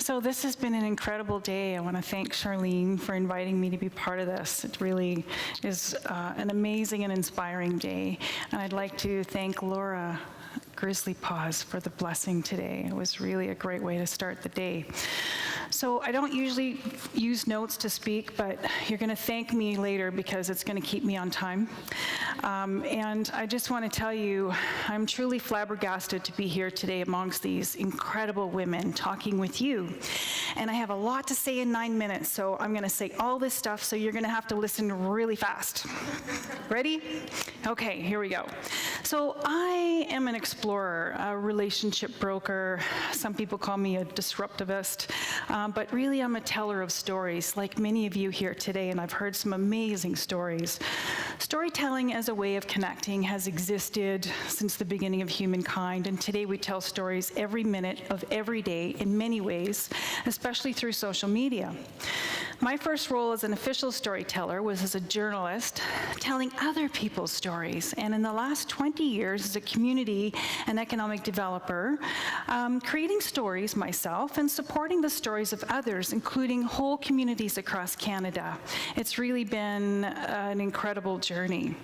So this has been an incredible day. I want to thank Charlene for inviting me to be part of this. It really is an amazing and inspiring day. And I'd like to thank Laura Grizzly Paws for the blessing today. It was really a great way to start the day. So I don't usually use notes to speak, but you're going to thank me later because it's going to keep me on time. And I just want to tell you, I'm truly flabbergasted to be here today amongst these incredible women talking with you. And I have a lot to say in 9 minutes, so I'm going to say all this stuff, so you're going to have to listen really fast. Ready? Okay, here we go. So I am an explorer, a relationship broker. Some people call me a disruptivist, but really I'm a teller of stories, like many of you here today, and I've heard some amazing stories. Storytelling as a way of connecting has existed since the beginning of humankind, and today we tell stories every minute of every day in many ways, especially through social media. My first role as an official storyteller was as a journalist, telling other people's stories, and in the last 20 years as a community and economic developer, creating stories myself and supporting the stories of others, including whole communities across Canada. It's really been an incredible journey.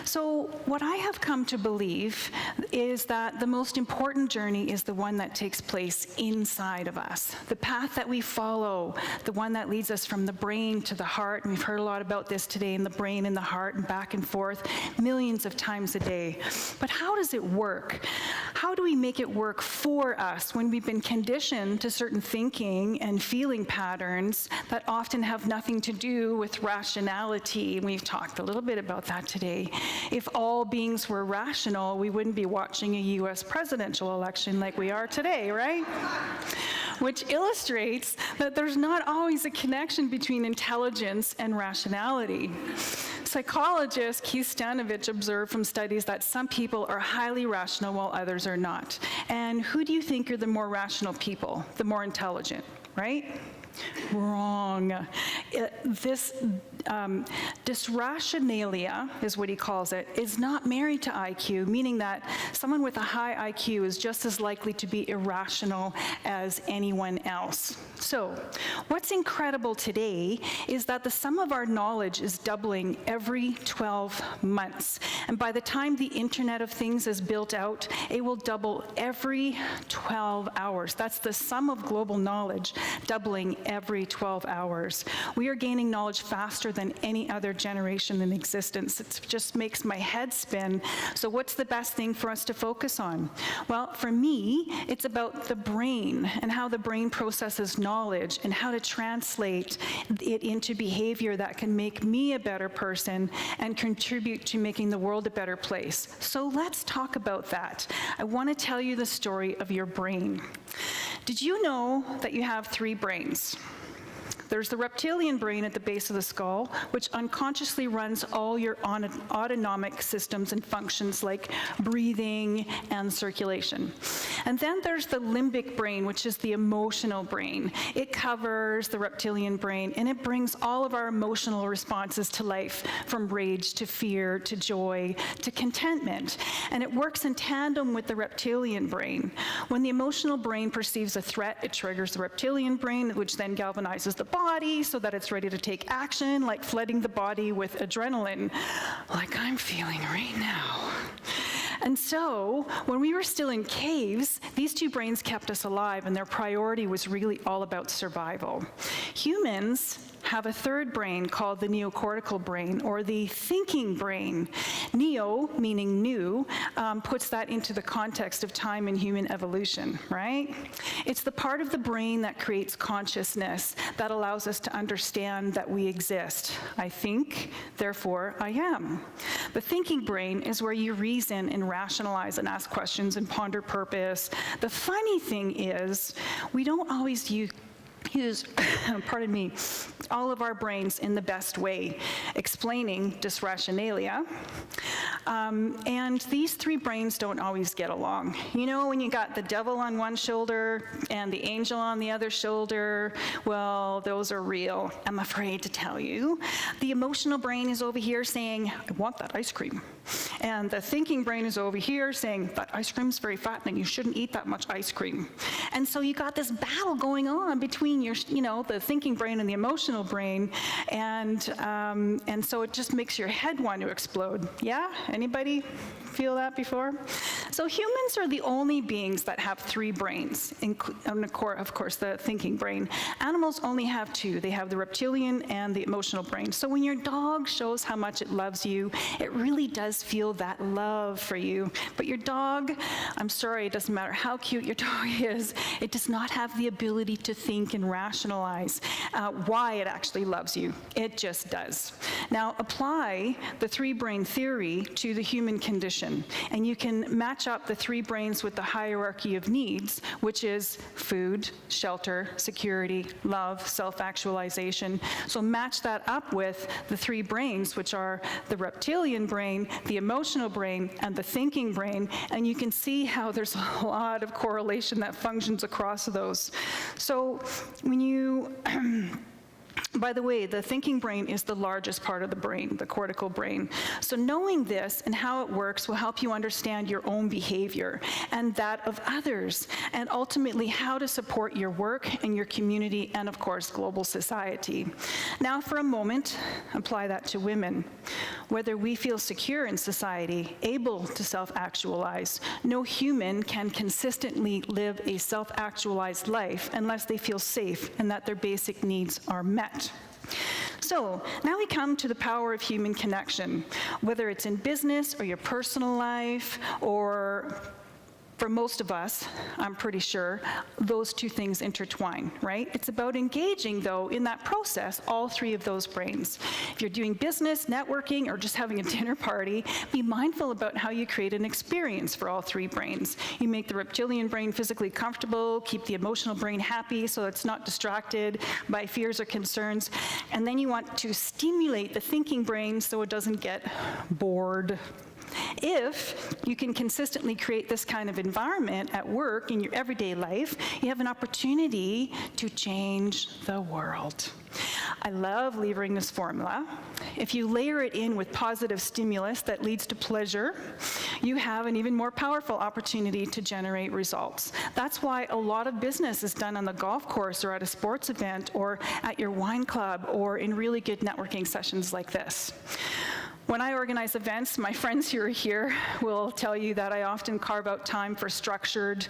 So what I have come to believe is that the most important journey is the one that takes place inside of us. The path that we follow, the one that leads us from the brain to the heart, and we've heard a lot about this today, in the brain and the heart and back and forth millions of times a day. But how does it work? How do we make it work for us when we've been conditioned to certain thinking and feeling patterns that often have nothing to do with rationality? And we've talked a little bit about that today. If all beings were rational, we wouldn't be watching a US presidential election like we are today, right? Which illustrates that there's not always a connection between intelligence and rationality. Psychologist Keith Stanovich observed from studies that some people are highly rational while others are not. And who do you think are the more rational people? The more intelligent, right? Wrong. This dysrationalia, is what he calls it, is not married to IQ, meaning that someone with a high IQ is just as likely to be irrational as anyone else. So, what's incredible today is that the sum of our knowledge is doubling every 12 months. And by the time the Internet of Things is built out, it will double every 12 hours. That's the sum of global knowledge doubling every 12 hours. We are gaining knowledge faster than any other generation in existence. It just makes my head spin. So what's the best thing for us to focus on? Well, for me, it's about the brain and how the brain processes knowledge and how to translate it into behavior that can make me a better person and contribute to making the world a better place. So let's talk about that. I want to tell you the story of your brain. Did you know that you have 3 brains? There's the reptilian brain at the base of the skull, which unconsciously runs all your autonomic systems and functions like breathing and circulation. And then there's the limbic brain, which is the emotional brain. It covers the reptilian brain, and it brings all of our emotional responses to life, from rage to fear to joy to contentment. And it works in tandem with the reptilian brain. When the emotional brain perceives a threat, it triggers the reptilian brain, which then galvanizes the body so that it's ready to take action, like flooding the body with adrenaline, like I'm feeling right now. And so, when we were still in caves, these 2 brains kept us alive, and their priority was really all about survival. Humans have a 3rd brain called the neocortical brain, or the thinking brain. Neo, meaning new, puts that into the context of time and human evolution, right? It's the part of the brain that creates consciousness, that allows us to understand that we exist. I think, therefore I am. The thinking brain is where you reason and rationalize and ask questions and ponder purpose. The funny thing is, we don't always use, pardon me, all of our brains in the best way, explaining dysrationalia. And these three brains don't always get along. You know, when you got the devil on one shoulder and the angel on the other shoulder, well, those are real, I'm afraid to tell you. The emotional brain is over here saying, I want that ice cream. And the thinking brain is over here saying, that ice cream's very fattening, you shouldn't eat that much ice cream. And so you got this battle going on between your, you know, the thinking brain and the emotional brain, and so it just makes your head want to explode. Yeah? Anybody feel that before? So humans are the only beings that have three brains, and of course the thinking brain. Animals only have two. They have the reptilian and the emotional brain. So when your dog shows how much it loves you, it really does feel that love for you. But your dog, I'm sorry, it doesn't matter how cute your dog is, it does not have the ability to think and rationalize why it actually loves you. It just does. Now apply the three brain theory to the human condition, and you can match up the three brains with the hierarchy of needs, which is food, shelter, security, love, self-actualization. So match that up with the three brains, which are the reptilian brain, the emotional brain, and the thinking brain, and you can see how there's a lot of correlation that functions across those. So when you by the way, the thinking brain is the largest part of the brain, the cortical brain. So knowing this and how it works will help you understand your own behavior and that of others, and ultimately how to support your work and your community and, of course, global society. Now, for a moment, apply that to women. Whether we feel secure in society, able to self-actualize, no human can consistently live a self-actualized life unless they feel safe and that their basic needs are met. So now we come to the power of human connection, whether it's in business or your personal life, or for most of us, I'm pretty sure, those two things intertwine, right? It's about engaging, though, in that process, all three of those brains. If you're doing business, networking, or just having a dinner party, be mindful about how you create an experience for all three brains. You make the reptilian brain physically comfortable, keep the emotional brain happy so it's not distracted by fears or concerns, and then you want to stimulate the thinking brain so it doesn't get bored. If you can consistently create this kind of environment at work in your everyday life, you have an opportunity to change the world. I love levering this formula. If you layer it in with positive stimulus that leads to pleasure, you have an even more powerful opportunity to generate results. That's why a lot of business is done on the golf course or at a sports event or at your wine club or in really good networking sessions like this. When I organize events, my friends who are here will tell you that I often carve out time for structured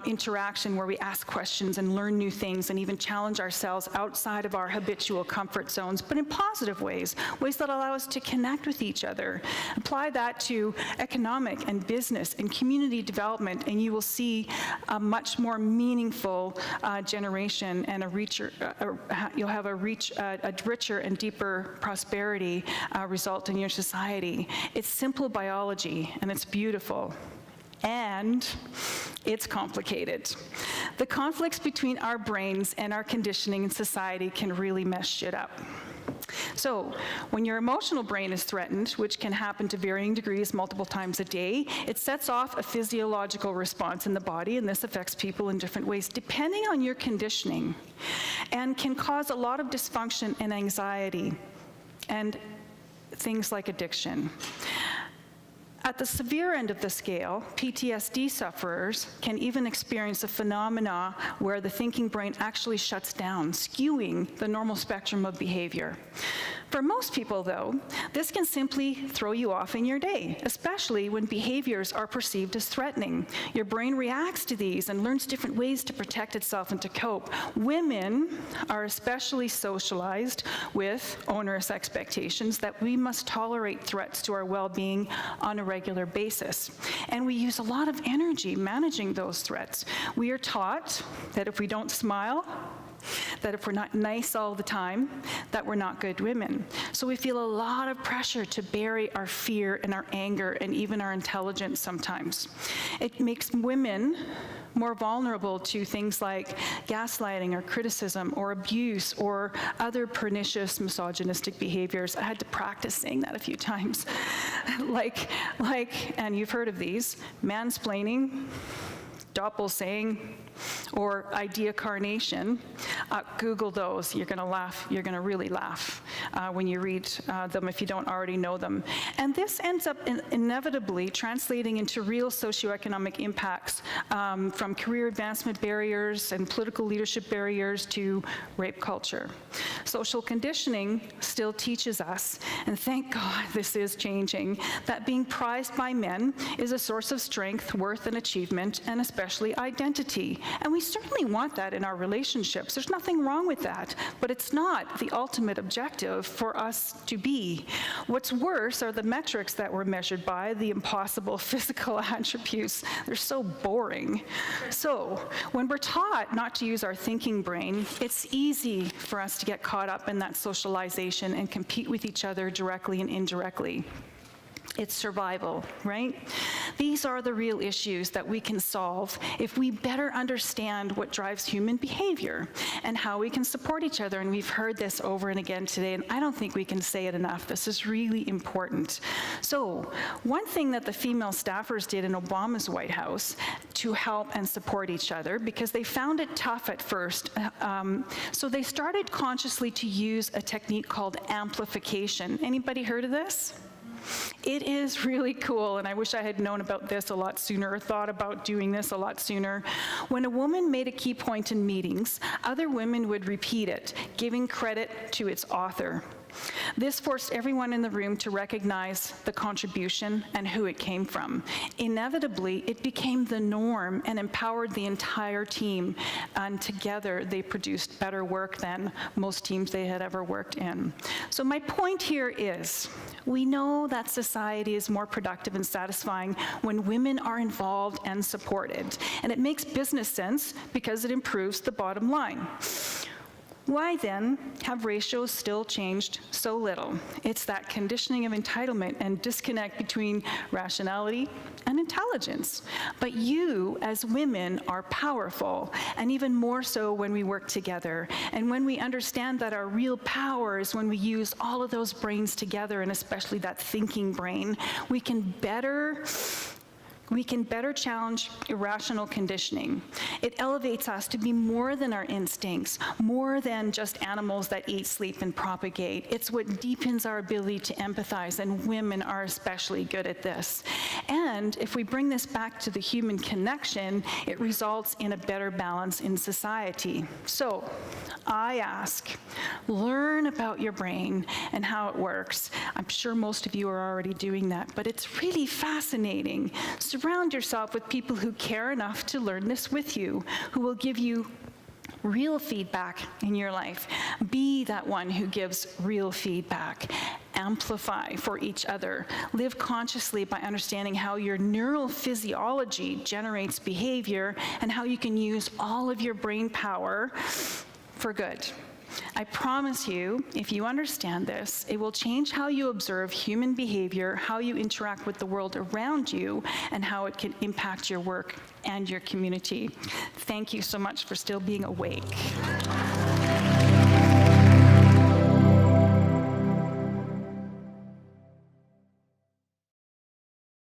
interaction where we ask questions and learn new things and even challenge ourselves outside of our habitual comfort zones, but in positive ways, ways that allow us to connect with each other. Apply that to economic and business and community development, and you will see a much more meaningful generation and you'll have a richer and deeper prosperity result in your society. It's simple biology, and it's beautiful. And it's complicated. The conflicts between our brains and our conditioning in society can really mess shit up. So, when your emotional brain is threatened, which can happen to varying degrees multiple times a day, it sets off a physiological response in the body, and this affects people in different ways depending on your conditioning, and can cause a lot of dysfunction and anxiety, and things like addiction. At the severe end of the scale, PTSD sufferers can even experience a phenomena where the thinking brain actually shuts down, skewing the normal spectrum of behavior. For most people, though, this can simply throw you off in your day, especially when behaviors are perceived as threatening. Your brain reacts to these and learns different ways to protect itself and to cope. Women are especially socialized with onerous expectations that we must tolerate threats to our well-being on a regular basis. And we use a lot of energy managing those threats. We are taught that if we don't smile, that if we're not nice all the time, that we're not good women. So we feel a lot of pressure to bury our fear and our anger and even our intelligence sometimes. It makes women more vulnerable to things like gaslighting or criticism or abuse or other pernicious misogynistic behaviors. I had to practice saying that a few times. like, and you've heard of these, mansplaining, doppel-saying, or idea carnation. Google those. You're going to laugh. You're going to really laugh when you read them if you don't already know them. And this ends up inevitably translating into real socioeconomic impacts, from career advancement barriers and political leadership barriers to rape culture. Social conditioning still teaches us, and thank God this is changing, that being prized by men is a source of strength, worth, and achievement, and especially identity. And we certainly want that in our relationships. There's nothing wrong with that, but it's not the ultimate objective for us to be. What's worse are the metrics that we're measured by, the impossible physical attributes. They're so boring. So when we're taught not to use our thinking brain, it's easy for us to get caught up in that socialization and compete with each other directly and indirectly. It's survival, right? These are the real issues that we can solve if we better understand what drives human behavior and how we can support each other. And we've heard this over and again today, and I don't think we can say it enough. This is really important. So one thing that the female staffers did in Obama's White House to help and support each other, because they found it tough at first, so they started consciously to use a technique called amplification. Anybody heard of this? It is really cool, and I wish I had known about this a lot sooner or thought about doing this a lot sooner. When a woman made a key point in meetings, other women would repeat it, giving credit to its author. This forced everyone in the room to recognize the contribution and who it came from. Inevitably, it became the norm and empowered the entire team, and together they produced better work than most teams they had ever worked in. So my point here is, we know that society is more productive and satisfying when women are involved and supported, and it makes business sense because it improves the bottom line. Why then have ratios still changed so little? It's that conditioning of entitlement and disconnect between rationality and intelligence. But you, as women, are powerful, and even more so when we work together. And when we understand that our real power is when we use all of those brains together, and especially that thinking brain, we can better challenge irrational conditioning. It elevates us to be more than our instincts, more than just animals that eat, sleep, and propagate. It's what deepens our ability to empathize, and women are especially good at this. And if we bring this back to the human connection, it results in a better balance in society. So I ask, learn about your brain and how it works. I'm sure most of you are already doing that, but it's really fascinating. Surround yourself with people who care enough to learn this with you, who will give you real feedback in your life. Be that one who gives real feedback. Amplify for each other. Live consciously by understanding how your neural physiology generates behavior and how you can use all of your brain power for good. I promise you, if you understand this, it will change how you observe human behavior, how you interact with the world around you, and how it can impact your work and your community. Thank you so much for still being awake.